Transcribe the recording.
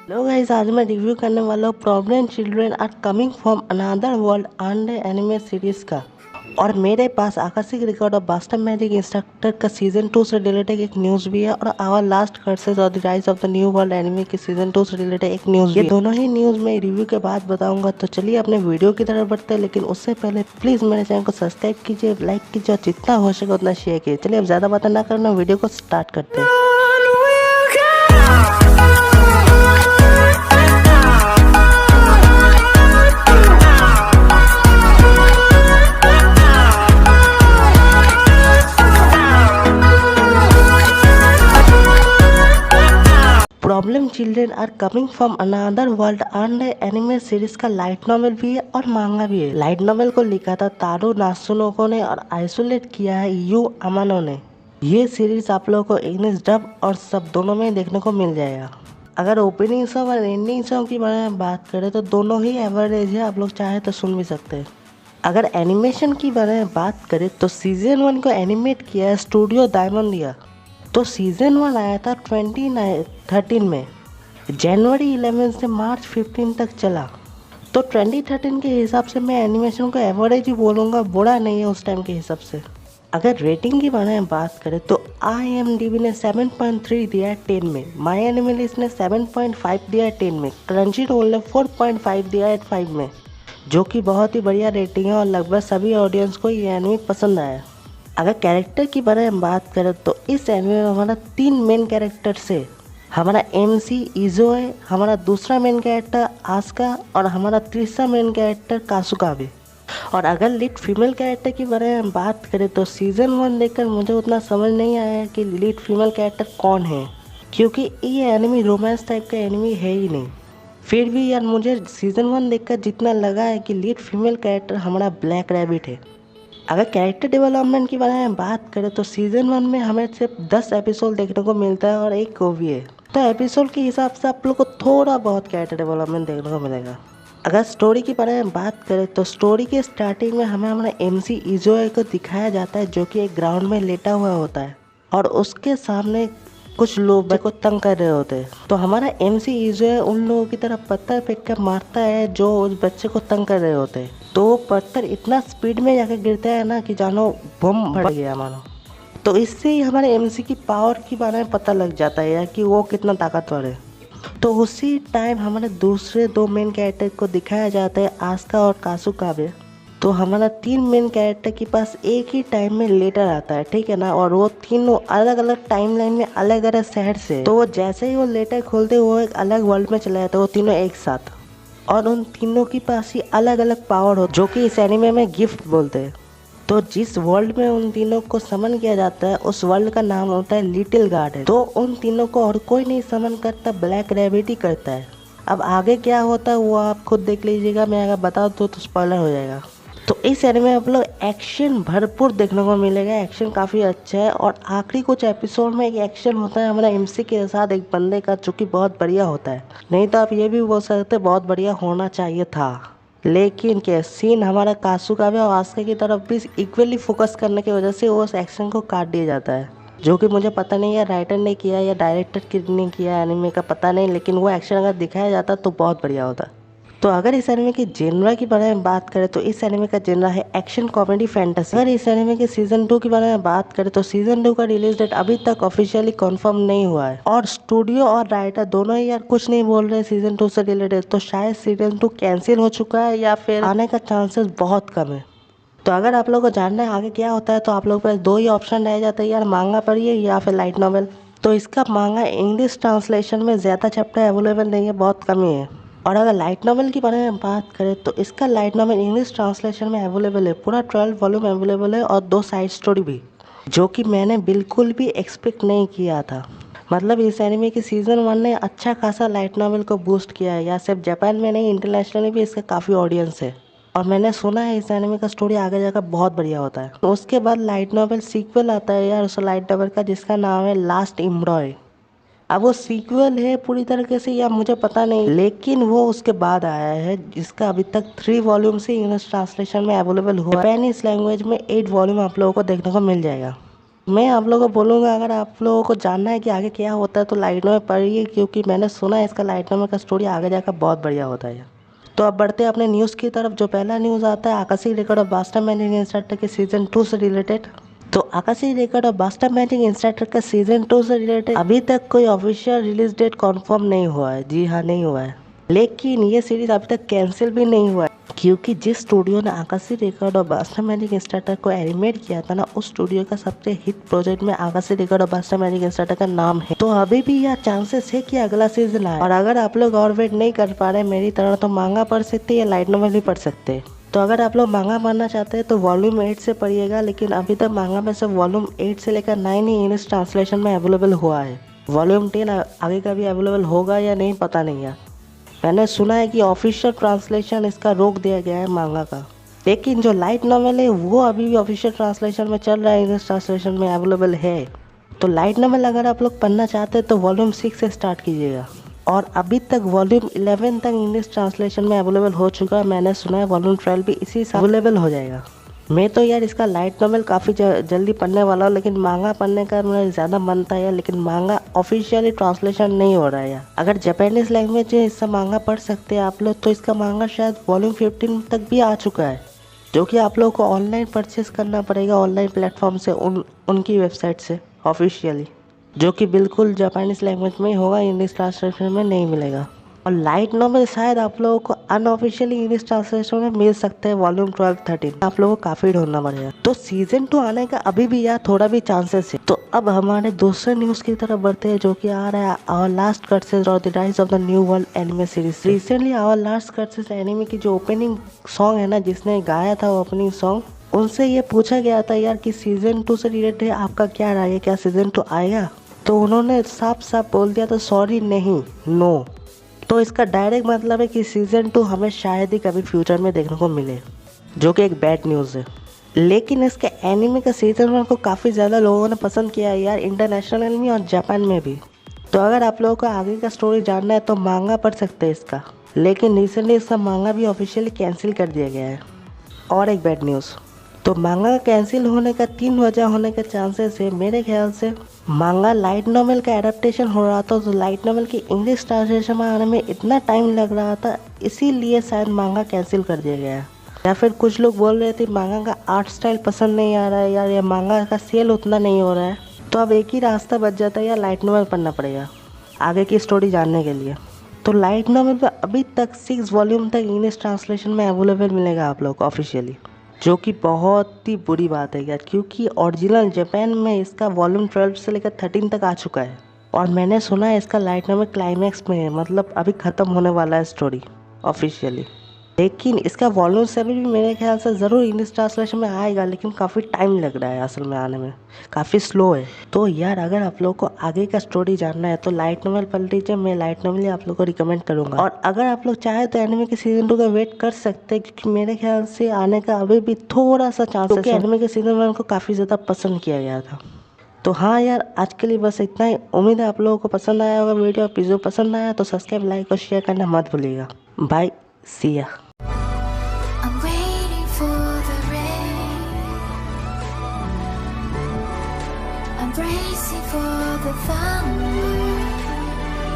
Hello guys, आज मैं review करने वाला हूँ problem children are coming from another world under anime series का। और मेरे पास आकस्मिक record of bastard magic instructor का सीजन 2 से रिलेटेड एक न्यूज़ भी है और आवर लास्ट कर्सेस और the rise of the new world anime के सीजन 2 से रिलेटेड एक न्यूज़ भी है। ये दोनों ही न्यूज़ मैं रिव्यू के बाद बताऊंगा। तो चलिए अपने वीडियो की तरफ बढ़ते हैं, लेकिन उससे पहले प्लीज़ मेरे चैनल को सब्सक्राइब कीजिए, लाइक कीजिए और जितना हो सके उतना शेयर कीजिए। चलिए अब ज़्यादा बातें ना करना, वीडियो को स्टार्ट करते हैं। Problem children are coming from another world under anime series का लाइट नॉवेल भी है और मांगा भी है। लाइट नॉवेल को लिखा था तारो नासुनोको ने और आइसोलेट किया है यू अमानो ने। ये सीरीज आप लोगों को इंग्लिश डब और सब दोनों में देखने को मिल जाएगा। अगर ओपनिंग सॉन्ग और एंडिंग सॉन्ग की बारे में बात करें तो दोनों ही एवरेज है, आप लोग चाहे तो सुन भी सकते हैं। अगर एनिमेशन की बारे में बात करें तो सीजन 1 को एनिमेट किया है स्टूडियो डायमंडिया। तो सीजन 1 आया था 2013 में, जनवरी 11 से मार्च 15 तक चला। तो 2013 के हिसाब से मैं एनिमेशन को एवरेज ही बोलूँगा, बुरा नहीं है उस टाइम के हिसाब से। अगर रेटिंग की बारे में बात करें तो IMDb ने 7.3 दिया है 10 में, माई एनिमलिस्ट ने 7.5 दिया है 10 में, क्रंचीरोल ने 4.5 दिया है 5 में, जो कि बहुत ही बढ़िया रेटिंग है और लगभग सभी ऑडियंस को ये एनिमे पसंद आया। अगर कैरेक्टर की बारे में बात करें तो इस एनिमे में हमारा 3 मेन कैरेक्टर से हमारा MC इजो है, हमारा दूसरा मेन कैरेक्टर आस्का और हमारा तीसरा मेन कैरेक्टर कासुकाबे। और अगर लीड फीमेल कैरेक्टर की बारे में बात करें तो सीजन 1 देखकर मुझे उतना समझ नहीं आया कि लीड फीमेल कैरेक्टर कौन है, क्योंकि ये एनिमे रोमांस टाइप का एनिमे है ही नहीं। फिर भी यार मुझे सीजन 1 देखकर जितना लगा है कि लीड फीमेल कैरेक्टर हमारा ब्लैक रैबिट है। अगर कैरेक्टर डेवलपमेंट की बारे में बात करें तो सीजन 1 में हमें सिर्फ 10 एपिसोड देखने को मिलता है और एक ओवी है। तो एपिसोड के हिसाब से आप लोग को थोड़ा बहुत कैरेक्टर डेवलपमेंट देखने को मिलेगा। अगर स्टोरी की बारे में बात करें तो स्टोरी के स्टार्टिंग में हमें हमारा MC इजोए को दिखाया जाता है, जो कि एक ग्राउंड में लेटा हुआ होता है और उसके सामने कुछ लोग बच्चे को तंग कर रहे होते हैं। तो हमारा MC इजोए उन लोगों की तरफ पत्थर फेंक कर मारता है जो उस बच्चे को तंग कर रहे होते हैं। तो वो पत्थर इतना स्पीड में जाकर गिरता है ना कि जानो बम फट गया मानो। तो इससे ही हमारे MC की पावर के बारे में पता लग जाता है यार कि वो कितना ताकतवर है। तो उसी टाइम हमारे दूसरे 2 मेन कैरेक्टर को दिखाया जाता है आस्का और कासुकाबे। तो हमारा 3 मेन कैरेक्टर के पास एक ही टाइम में लेटर आता है, ठीक है ना, और वो तीनों अलग अलग टाइमलाइन में अलग अलग शहर से। तो वो जैसे ही वो लेटर खोलते वो एक अलग वर्ल्ड में चला जाता है, वो तीनों एक साथ। और उन तीनों के पास ही अलग अलग पावर हो, जो कि इस एनिमे में गिफ्ट बोलते हैं। तो जिस वर्ल्ड में उन तीनों को समन किया जाता है उस वर्ल्ड का नाम होता है लिटिल गार्डन। तो उन तीनों को और कोई नहीं समन करता, ब्लैक रैबिट ही करता है। अब आगे क्या होता है वो आप खुद देख लीजिएगा, मैं अगर बता दूँ तो स्पॉइलर हो जाएगा। तो इस एनिमे में आप लोग एक्शन भरपूर देखने को मिलेगा, एक्शन काफ़ी अच्छा है। और आखिरी कुछ एपिसोड में एक एक्शन होता है हमारा MC के साथ एक बंदे का, जो कि बहुत बढ़िया होता है। नहीं तो आप ये भी बोल सकते बहुत बढ़िया होना चाहिए था, लेकिन क्या सीन हमारा कासुकाबे और आस्का की तरफ भी इक्वली फोकस करने की वजह से उस एक्शन को काट दिया जाता है, जो कि मुझे पता नहीं है राइटर ने किया या डायरेक्टर ने किया एनिमे का पता नहीं, लेकिन वो एक्शन अगर दिखाया जाता तो बहुत बढ़िया होता। तो अगर इस एनिमे की जेनरा के बारे में बात करें तो इस एनिमे का जेनरा है एक्शन कॉमेडी फैंटेसी। अगर इस एनिमे के सीजन 2 के बारे में बात करें तो सीजन 2 का रिलीज डेट अभी तक ऑफिशियली कंफर्म नहीं हुआ है और स्टूडियो और राइटर दोनों ही यार कुछ नहीं बोल रहे सीजन 2 से रिलेटेड। तो शायद सीजन 2 कैंसिल हो चुका है या फिर आने का चांसेस बहुत कम है। तो अगर आप लोगों को जानना है आगे क्या होता है तो आप लोग के पास 2 ही ऑप्शन रह जाते हैं यार, मांगा पढ़िए या फिर लाइट नॉवेल। तो इसका मांगा इंग्लिश ट्रांसलेशन में ज़्यादा चैप्टर अवेलेबल नहीं है, बहुत कम ही है। और अगर लाइट नॉवेल के बारे में बात करें तो इसका लाइट नॉवेल इंग्लिश ट्रांसलेशन में अवेलेबल है, पूरा 12 वॉल्यूम अवेलेबल है और 2 साइड स्टोरी भी, जो कि मैंने बिल्कुल भी एक्सपेक्ट नहीं किया था। मतलब इस एनिमे की सीजन 1 ने अच्छा खासा लाइट नॉवेल को बूस्ट किया है, या सिर्फ जापान में नहीं इंटरनेशनली भी इसका काफ़ी ऑडियंस है। और मैंने सुना है इस एनिमे का स्टोरी आगे जाकर बहुत बढ़िया होता है। उसके बाद लाइट नॉवेल सीक्वल आता है यार उस लाइट नॉवेल का, जिसका नाम है लास्ट एम्ब्रॉय। अब वो सीक्वल है पूरी तरीके से या मुझे पता नहीं, लेकिन वो उसके बाद आया है, जिसका अभी तक 3 वॉल्यूम से इंग्लिश ट्रांसलेशन में अवेलेबल हुआ है। जापानीज लैंग्वेज में 8 वॉल्यूम आप लोगों को देखने को मिल जाएगा। मैं आप लोगों को बोलूँगा, अगर आप लोगों को जानना है कि आगे क्या होता है तो लाइट नॉवेल पढ़िए, क्योंकि मैंने सुना है इसका लाइट नॉवेल का स्टोरी आगे जाकर बहुत बढ़िया होता है। तो अब बढ़ते हैं अपने न्यूज़ की तरफ। जो पहला न्यूज़ आता है आकाशीय record of bastard magic instructor के सीजन 2 से रिलेटेड। तो आकाशीय record of bastard magic instructor का सीजन 2 से रिलेटेड अभी तक कोई ऑफिशियल रिलीज डेट कंफर्म नहीं हुआ है। जी हाँ, नहीं हुआ है। लेकिन ये सीरीज अभी तक कैंसिल भी नहीं हुआ है, क्योंकि जिस स्टूडियो ने आकाशीय record of bastard magic instructor को एनिमेट किया था ना, उस स्टूडियो का सबसे हिट प्रोजेक्ट में आकाशीय record of bastard magic instructor का नाम है। तो अभी भी यह चांसेस है कि अगला सीजन आए। और अगर आप लोग और वेट नहीं कर पा रहे मेरी तरह, तो मांगा पढ़ सकते या लाइट नॉवेल भी पढ़ सकते हैं। तो अगर आप लोग मांगा पढ़ना चाहते हैं तो वॉल्यूम 8 से पढ़िएगा, लेकिन अभी तक मांगा में से वॉल्यूम 8 से लेकर 9 ही इंग्लिश ट्रांसलेशन में अवेलेबल हुआ है। वॉल्यूम 10 आगे का भी अवेलेबल होगा या नहीं पता नहीं है। मैंने सुना है कि ऑफिशियल ट्रांसलेशन इसका रोक दिया गया है मांगा का, लेकिन जो लाइट नॉवेल है वो अभी भी ऑफिशियल ट्रांसलेशन में चल रहा है, इंग्लिश ट्रांसलेशन में अवेलेबल है। तो लाइट नॉवेल अगर आप लोग पढ़ना चाहते हैं तो वॉल्यूम 6 से स्टार्ट कीजिएगा। और अभी तक वॉल्यूम 11 तक इंग्लिश ट्रांसलेशन में अवेलेबल हो चुका है। मैंने सुना है वॉल्यूम 12 भी इसी साल अवेलेबल हो जाएगा। मैं तो यार इसका लाइट नॉवेल काफ़ी जल्दी पढ़ने वाला हूँ, लेकिन मांगा पढ़ने का मेरा ज़्यादा मन था यार, लेकिन मांगा ऑफिशियली ट्रांसलेशन नहीं हो रहा है यार। अगर जापानीज लैंग्वेज है इसका मांगा पढ़ सकते हैं आप लोग, तो इसका मांगा शायद वॉल्यूम 15 तक भी आ चुका है, जो कि आप लोगों को ऑनलाइन परचेस करना पड़ेगा, ऑनलाइन प्लेटफॉर्म से, उनकी वेबसाइट से ऑफिशियली, जो कि बिल्कुल जापानीज लैंग्वेज में ही होगा, इंग्लिश ट्रांसलेशन में नहीं मिलेगा। और लाइट नॉवेल शायद आप लोगों को अनऑफिशियली इंग्लिश ट्रांसलेशन में मिल सकते हैं वॉल्यूम 12, 13। आप लोगों को काफ़ी ढूंढना पड़ेगा। तो सीजन 2 आने का अभी भी यार थोड़ा भी चांसेस है। तो अब हमारे दूसरे न्यूज़ की तरफ बढ़ते हैं, जो कि आ रहा है आवर लास्ट कर्सेस और the rise of the new world anime series. Recently our last curses anime की जो ओपनिंग सॉन्ग है ना, जिसने गाया था वो ओपनिंग सॉन्ग, उनसे ये पूछा गया था यार कि सीजन 2 से रिलेटेड आपका क्या राय है, क्या सीजन 2 आएगा? तो उन्होंने साफ साफ बोल दिया था, सॉरी नहीं, नो। तो इसका डायरेक्ट मतलब है कि सीज़न 2 हमें शायद ही कभी फ्यूचर में देखने को मिले, जो कि एक बैड न्यूज़ है। लेकिन इसके एनिमे का सीजन 1 को काफ़ी ज़्यादा लोगों ने पसंद किया है यार, इंटरनेशनल में और जापान में भी। तो अगर आप लोगों को आगे का स्टोरी जानना है तो मांगा पढ़ सकते हैं इसका, लेकिन रिसेंटली इसका मांगा भी ऑफिशियली कैंसिल कर दिया गया है। और एक बैड न्यूज़, तो मांगा कैंसिल होने का 3 वजह होने के चांसेस है। मेरे ख्याल से मांगा लाइट नॉवेल का एडेप्टेशन हो रहा था, तो लाइट नॉवेल की इंग्लिश ट्रांसलेशन में आने में इतना टाइम लग रहा था, इसीलिए शायद मांगा कैंसिल कर दिया गया है। या फिर कुछ लोग बोल रहे थे मांगा का आर्ट स्टाइल पसंद नहीं आ रहा है यार, या मांगा का सेल उतना नहीं हो रहा है। तो अब एक ही रास्ता बच जाता है यार, लाइट नॉवेल पढ़ना पड़ेगा आगे की स्टोरी जानने के लिए। तो लाइट नॉवेल पर अभी तक 6 वॉल्यूम तक इंग्लिश ट्रांसलेशन में अवेलेबल मिलेगा आप लोग को ऑफिशियली, जो कि बहुत ही बुरी बात है यार, क्योंकि ओरिजिनल जापान में इसका वॉल्यूम 12 से लेकर 13 तक आ चुका है। और मैंने सुना है इसका लाइट नॉवेल क्लाइमैक्स में है, मतलब अभी ख़त्म होने वाला है स्टोरी ऑफिशियली। लेकिन इसका वॉल्यूम 7 भी मेरे ख्याल से ज़रूर इंग्लिश ट्रांसलेशन में आएगा, लेकिन काफ़ी टाइम लग रहा है असल में आने में, काफ़ी स्लो है। तो यार अगर आप लोग को आगे का स्टोरी जानना है तो लाइट नॉवेल पढ़ लीजिए, मैं लाइट नॉवेल ही आप लोग को रिकमेंड करूँगा। और अगर आप लोग चाहे तो एनिमे के सीजन 2 का वेट कर सकते हैं, क्योंकि मेरे ख्याल से आने का अभी भी थोड़ा सा चांस है, क्योंकि एनिमे के सीजन 1 को काफ़ी ज़्यादा पसंद किया गया था। तो हाँ यार, आज के लिए बस इतना ही। उम्मीद है आप लोगों को पसंद आया होगा वीडियो पसंद आया तो सब्सक्राइब, लाइक और शेयर करना मत भूलिएगा। बाय, सी या। I'm waiting for the rain. I'm bracing for the thunder.